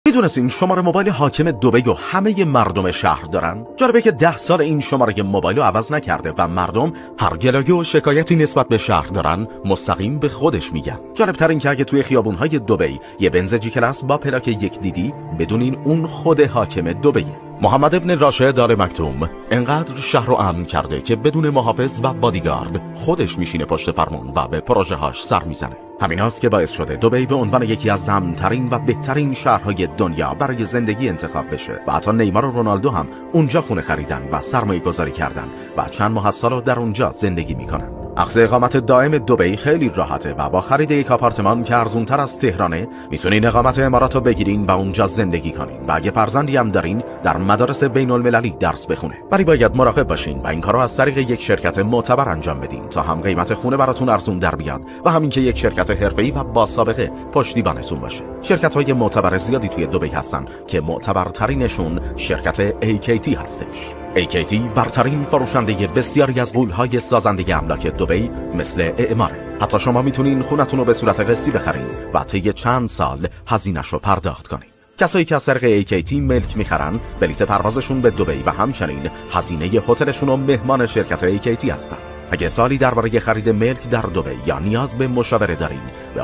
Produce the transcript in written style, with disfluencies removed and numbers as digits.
میدونستین شماره موبایل حاکم دبی و همه مردم شهر دارن؟ جالبه که 10 سال این شماره موبایل رو عوض نکرده و مردم هر گلایه و شکایتی نسبت به شهر دارن مستقیم به خودش میگن. جالب‌تر این که اگه توی خیابون‌های دبی یه بنز جی کلاس با پلاک یک دیدی بدونین اون خود حاکم دبیه. محمد ابن راشد آل مکتوم انقدر شهر رو امن کرده که بدون محافظ و بادیگارد خودش میشینه پشت فرمون و به پروژه هاش سر میزنه. همیناست که باعث شده دبی به عنوان یکی از امن‌ترین و بهترین شهرهای دنیا برای زندگی انتخاب بشه و حتی نیمار و رونالدو هم اونجا خونه خریدن و سرمایه گذاری کردن و چند ماه از سال در اونجا زندگی میکنن. اخذ اقامت دائم دبی خیلی راحته و با خرید یک آپارتمان که ارزونتر از تهرانه میتونین اقامت امارات رو بگیرین و اونجا زندگی کنین و اگه فرزندی هم دارین در مدارس بین المللی درس بخونه. ولی باید مراقب باشین و این کارو از طریق یک شرکت معتبر انجام بدین تا هم قیمت خونه براتون ارزون در بیاد و همین که یک شرکت حرفه‌ای و با سابقه پشتیبانتون باشه. شرکت‌های معتبر زیادی توی دبی هستن که معتبرترینشون شرکت AKT هستش. AKT برترین فروشنده بسیاری از غول‌های سازنده املاک دبی مثل اعماره. حتی شما میتونین خونتون رو به صورت قسطی بخرین و طی چند سال هزینه‌اش رو پرداخت کنین. کسایی که از طریق AKT ملک میخرن بلیت پروازشون به دبی و همچنین هزینه هتلشون و مهمان شرکت AKT هستن. اگه سوالی درباره خرید ملک در دبی یا نیاز به مشاوره دارین به